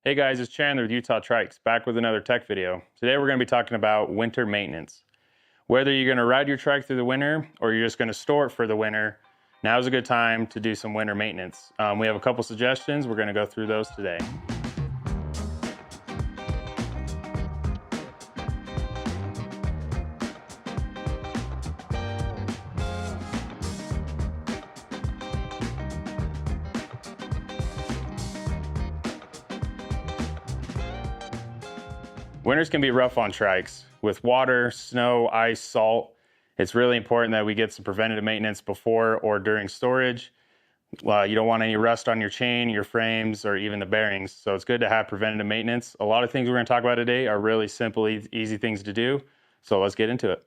Hey guys, it's Chandler with Utah Trikes, back with another tech video. Today we're going to be talking about winter maintenance. Whether you're going to ride your trike through the winter or you're just going to store it for the winter, now's a good time to do some winter maintenance. We have a couple suggestions. We're going to go through those today. Winters can be rough on trikes. With water, snow, ice, salt, it's really important that we get some preventative maintenance before or during storage. You don't want any rust on your chain, your frames, or even the bearings. So it's good to have preventative maintenance. A lot of things we're going to talk about today are really simple, easy things to do. So let's get into it.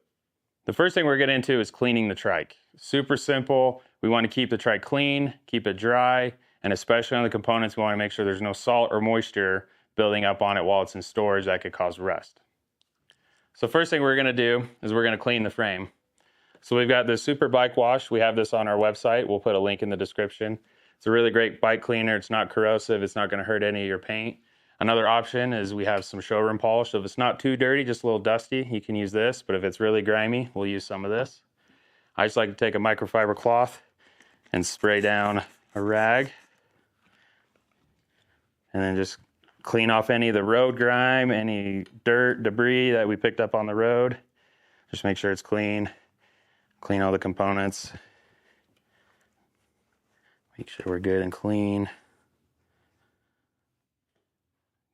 The first thing we're getting into is cleaning the trike. Super simple. We want to keep the trike clean, keep it dry, and especially on the components, we want to make sure there's no salt or moisture building up on it while it's in storage that could cause rust. So first thing we're going to do is we're going to clean the frame. So we've got this Super Bike Wash. We have this on our website. We'll put a link in the description. It's a really great bike cleaner. It's not corrosive. It's not going to hurt any of your paint. Another option is we have some showroom polish. So if it's not too dirty, just a little dusty, you can use this. But if it's really grimy, we'll use some of this. I just like to take a microfiber cloth and spray down a rag. And then just clean off any of the road grime, any dirt, debris that we picked up on the road. Just make sure it's clean. Clean all the components. Make sure we're good and clean.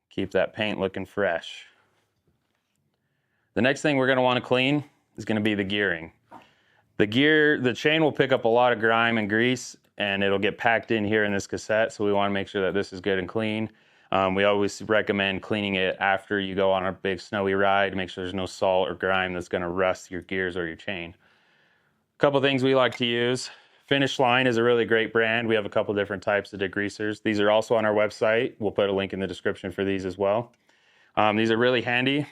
Keep that paint looking fresh. The next thing we're going to want to clean is going to be the gearing. The chain will pick up a lot of grime and grease, and it'll get packed in here in this cassette, so we want to make sure that this is good and clean. We always recommend cleaning it after you go on a big snowy ride to make sure there's no salt or grime that's going to rust your gears or your chain. A couple things we like to use. Finish Line is a really great brand. We have a couple different types of degreasers. These are also on our website. We'll put a link in the description for these as well. These are really handy.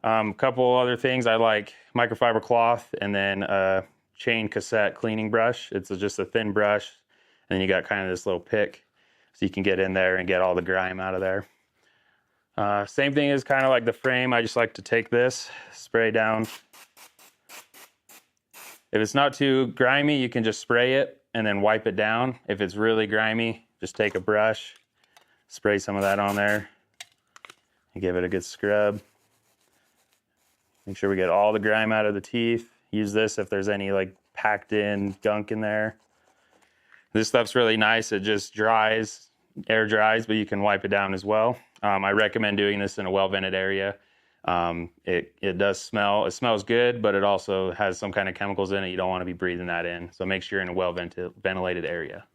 A couple other things, I like microfiber cloth and then a chain cassette cleaning brush. It's just a thin brush, and then you got kind of this little pick so you can get in there and get all the grime out of there. Same thing is kind of like the frame. I just like to take this, spray down. If it's not too grimy, you can just spray it and then wipe it down. If it's really grimy, just take a brush, spray some of that on there, and give it a good scrub. Make sure we get all the grime out of the teeth. Use this if there's any like packed in gunk in there. This stuff's really nice. It just dries, air dries, but you can wipe it down as well. I recommend doing this in a well-vented area. It does smell. It smells good, but it also has some kind of chemicals in it. You don't want to be breathing that in. So make sure you're in a well-ventilated area.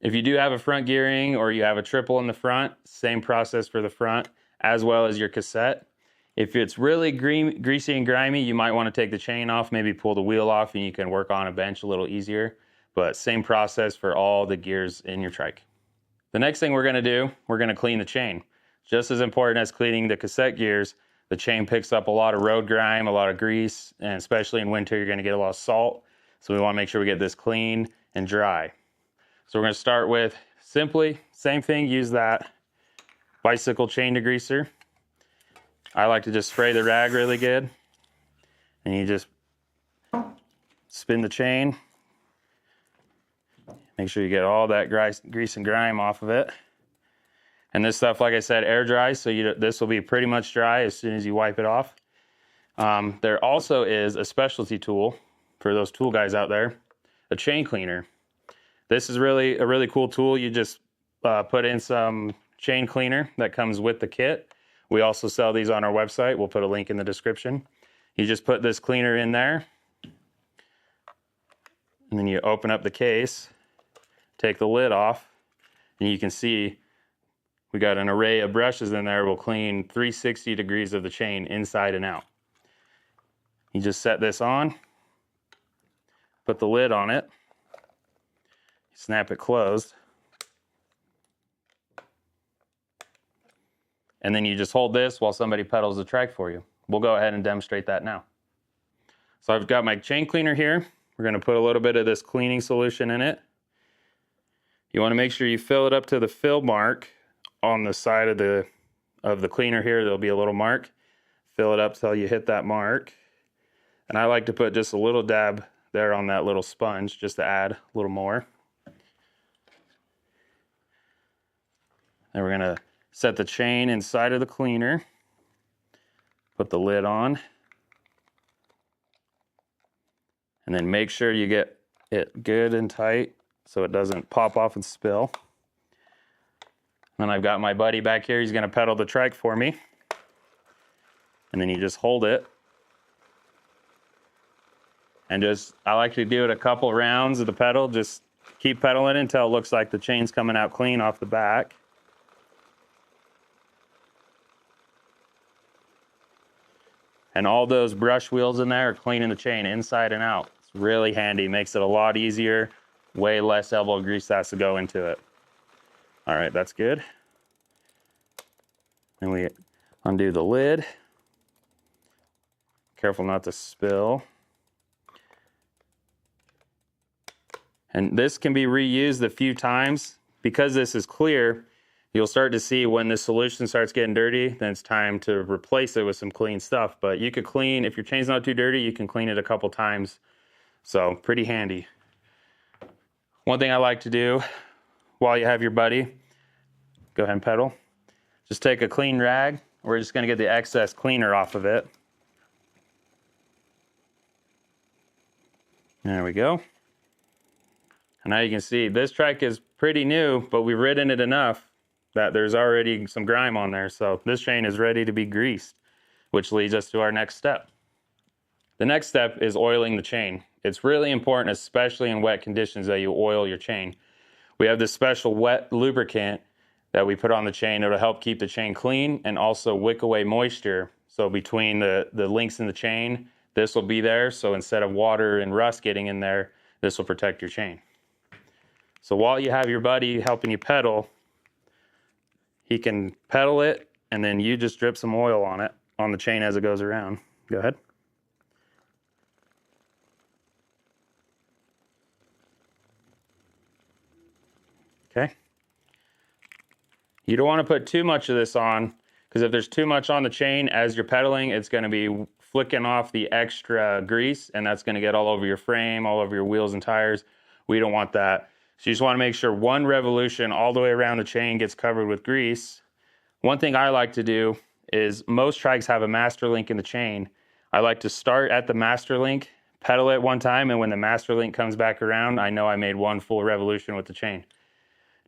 If you do have a front gearing or you have a triple in the front, same process for the front as well as your cassette. If it's really greasy and grimy, you might want to take the chain off, maybe pull the wheel off, and you can work on a bench a little easier. But same process for all the gears in your trike. The next thing we're going to do, we're going to clean the chain. Just as important as cleaning the cassette gears, the chain picks up a lot of road grime, a lot of grease, and especially in winter, you're going to get a lot of salt. So we want to make sure we get this clean and dry. So we're going to start with simply, same thing, use that bicycle chain degreaser. I like to just spray the rag really good. And you just spin the chain. Make sure you get all that grease and grime off of it. And this stuff, like I said, air dries, so this will be pretty much dry as soon as you wipe it off. There also is a specialty tool for those tool guys out there, a chain cleaner. This is really a really cool tool. You just put in some chain cleaner that comes with the kit. We also sell these on our website. We'll put a link in the description. You just put this cleaner in there, and then you open up the case, take the lid off, and you can see we got an array of brushes in there. We'll clean 360 degrees of the chain inside and out. You just set this on, put the lid on it, snap it closed, and then you just hold this while somebody pedals the trike for you. We'll go ahead and demonstrate that now. So I've got my chain cleaner here. We're going to put a little bit of this cleaning solution in it. You want to make sure you fill it up to the fill mark on the side of the cleaner here, there'll be a little mark. Fill it up till you hit that mark. And I like to put just a little dab there on that little sponge just to add a little more. Then we're gonna set the chain inside of the cleaner. Put the lid on. And then make sure you get it good and tight so it doesn't pop off and spill. Then I've got my buddy back here, he's gonna pedal the trike for me. And then you just hold it. And I like to do it a couple rounds of the pedal, just keep pedaling until it looks like the chain's coming out clean off the back. And all those brush wheels in there are cleaning the chain inside and out. It's really handy, makes it a lot easier, way less elbow grease has to go into it. All right, that's good. Then we undo the lid. Careful not to spill. And this can be reused a few times. Because this is clear, you'll start to see when the solution starts getting dirty, then it's time to replace it with some clean stuff. But you could clean, if your chain's not too dirty, you can clean it a couple times. So pretty handy. One thing I like to do while you have your buddy, go ahead and pedal. Just take a clean rag. We're just gonna get the excess cleaner off of it. There we go. And now you can see this trike is pretty new, but we've ridden it enough that there's already some grime on there. So this chain is ready to be greased, which leads us to our next step. The next step is oiling the chain. It's really important, especially in wet conditions, that you oil your chain. We have this special wet lubricant that we put on the chain. It'll help keep the chain clean and also wick away moisture. So between the links in the chain, this will be there. So instead of water and rust getting in there, this will protect your chain. So while you have your buddy helping you pedal, he can pedal it and then you just drip some oil on it, on the chain as it goes around. Go ahead. Okay. You don't want to put too much of this on, because if there's too much on the chain as you're pedaling, it's going to be flicking off the extra grease, and that's going to get all over your frame, all over your wheels and tires. We don't want that. So you just want to make sure one revolution all the way around the chain gets covered with grease. One thing I like to do is, most trikes have a master link in the chain. I like to start at the master link, pedal it one time, and when the master link comes back around, I know I made one full revolution with the chain.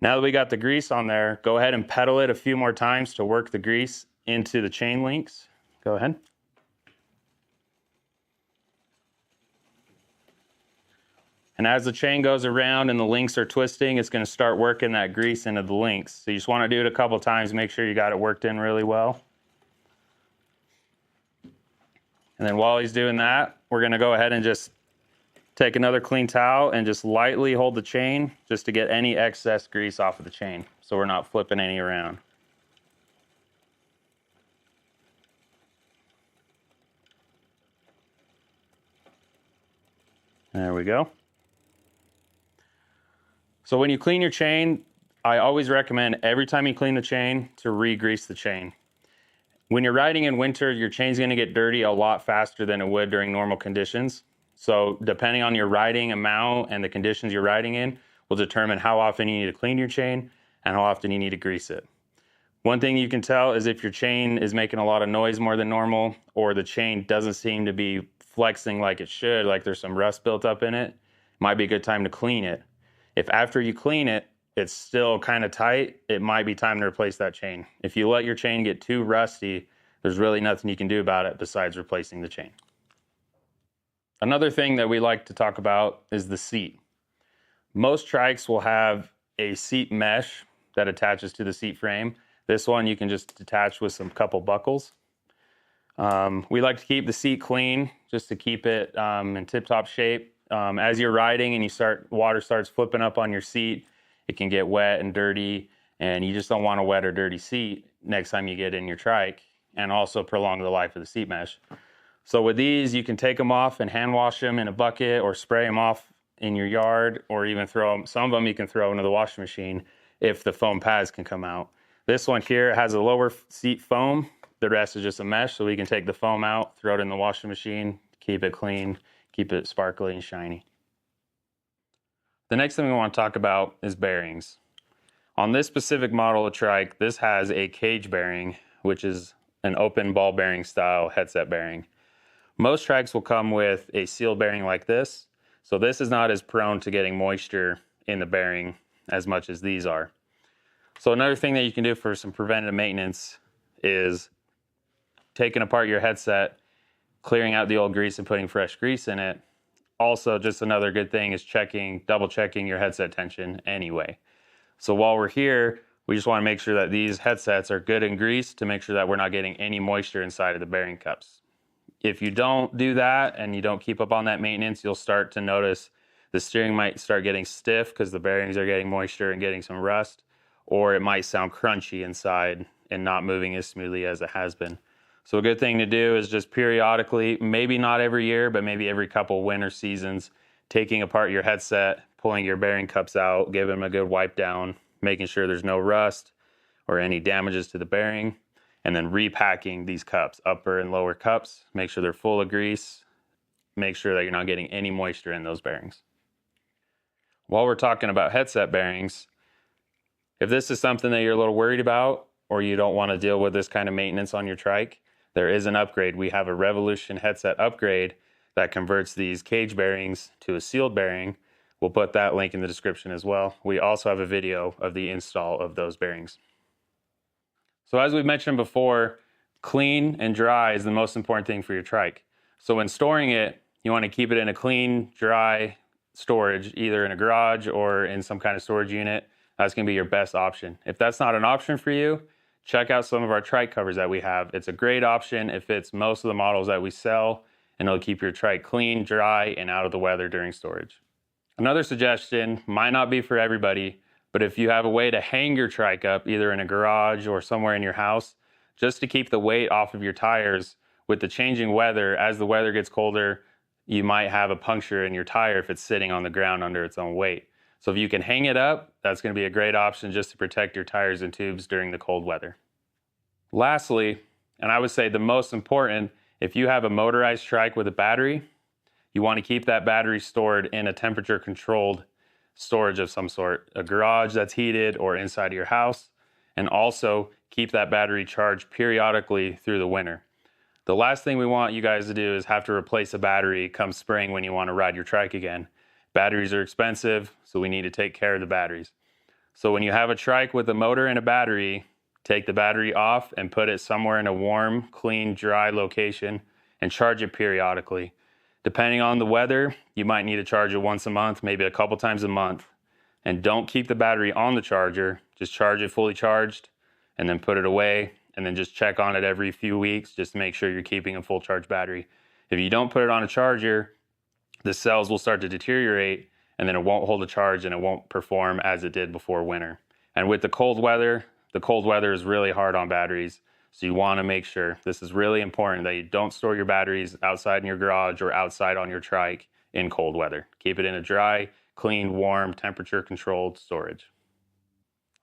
Now that we got the grease on there, go ahead and pedal it a few more times to work the grease into the chain links. Go ahead. And as the chain goes around and the links are twisting, it's going to start working that grease into the links. So you just want to do it a couple times, make sure you got it worked in really well. And then while he's doing that, we're going to go ahead and just take another clean towel and just lightly hold the chain just to get any excess grease off of the chain, so we're not flipping any around. There we go. So when you clean your chain, I always recommend every time you clean the chain to re-grease the chain. When you're riding in winter, your chain's going to get dirty a lot faster than it would during normal conditions. So depending on your riding amount and the conditions you're riding in will determine how often you need to clean your chain and how often you need to grease it. One thing you can tell is if your chain is making a lot of noise more than normal, or the chain doesn't seem to be flexing like it should, like there's some rust built up in it, might be a good time to clean it. If after you clean it, it's still kind of tight, it might be time to replace that chain. If you let your chain get too rusty, there's really nothing you can do about it besides replacing the chain. Another thing that we like to talk about is the seat. Most trikes will have a seat mesh that attaches to the seat frame. This one you can just detach with some couple buckles. We like to keep the seat clean just to keep it in tip-top shape. As you're riding and water starts flipping up on your seat, it can get wet and dirty, and you just don't want a wet or dirty seat next time you get in your trike, and also prolong the life of the seat mesh. So with these, you can take them off and hand wash them in a bucket or spray them off in your yard, or even some of them you can throw into the washing machine if the foam pads can come out. This one here has a lower seat foam. The rest is just a mesh, so we can take the foam out, throw it in the washing machine, keep it clean, keep it sparkly and shiny. The next thing we want to talk about is bearings. On this specific model of trike, this has a cage bearing, which is an open ball bearing style headset bearing. Most trikes will come with a sealed bearing like this, so this is not as prone to getting moisture in the bearing as much as these are. So another thing that you can do for some preventative maintenance is taking apart your headset, clearing out the old grease and putting fresh grease in it. Also, just another good thing is double checking your headset tension anyway. So while we're here, we just want to make sure that these headsets are good and greased to make sure that we're not getting any moisture inside of the bearing cups. If you don't do that and you don't keep up on that maintenance, you'll start to notice the steering might start getting stiff because the bearings are getting moisture and getting some rust, or it might sound crunchy inside and not moving as smoothly as it has been. So a good thing to do is just periodically, maybe not every year, but maybe every couple winter seasons, taking apart your headset, pulling your bearing cups out, giving them a good wipe down, making sure there's no rust or any damages to the bearing, and then repacking these cups, upper and lower cups, make sure they're full of grease, make sure that you're not getting any moisture in those bearings. While we're talking about headset bearings, if this is something that you're a little worried about or you don't want to deal with this kind of maintenance on your trike, there is an upgrade. We have a Revolution headset upgrade that converts these cage bearings to a sealed bearing. We'll put that link in the description as well. We also have a video of the install of those bearings. So as we've mentioned before, clean and dry is the most important thing for your trike. So when storing it, you want to keep it in a clean, dry storage, either in a garage or in some kind of storage unit. That's going to be your best option. If that's not an option for you, check out some of our trike covers that we have. It's a great option. It fits most of the models that we sell, and it'll keep your trike clean, dry, and out of the weather during storage. Another suggestion, might not be for everybody, but if you have a way to hang your trike up, either in a garage or somewhere in your house, just to keep the weight off of your tires, with the changing weather, as the weather gets colder, you might have a puncture in your tire if it's sitting on the ground under its own weight. So if you can hang it up, that's going to be a great option just to protect your tires and tubes during the cold weather. Lastly, and I would say the most important, if you have a motorized trike with a battery, you want to keep that battery stored in a temperature controlled storage of some sort, a garage that's heated or inside of your house, and also keep that battery charged periodically through the winter. The last thing we want you guys to do is have to replace a battery come spring when you want to ride your trike again. Batteries are expensive, so we need to take care of the batteries. So when you have a trike with a motor and a battery, take the battery off and put it somewhere in a warm, clean, dry location and charge it periodically. Depending on the weather, you might need to charge it once a month, maybe a couple times a month. And don't keep the battery on the charger, just charge it fully charged and then put it away, and then just check on it every few weeks just to make sure you're keeping a full charge battery. If you don't put it on a charger, the cells will start to deteriorate and then it won't hold a charge and it won't perform as it did before winter. And with the cold weather is really hard on batteries. So you want to make sure, this is really important, that you don't store your batteries outside in your garage or outside on your trike in cold weather. Keep it in a dry, clean, warm, temperature controlled storage.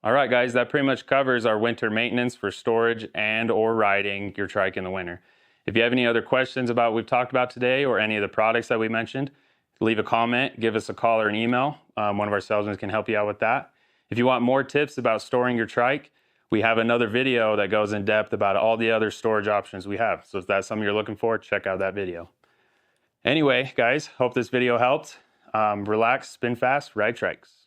All right, guys, that pretty much covers our winter maintenance for storage and or riding your trike in the winter. If you have any other questions about what we've talked about today or any of the products that we mentioned, leave a comment, give us a call or an email. One of our salesmen can help you out with that. If you want more tips about storing your trike, we have another video that goes in depth about all the other storage options we have. So if that's something you're looking for, check out that video. Anyway, guys, hope this video helped. Relax, spin fast, ride trikes.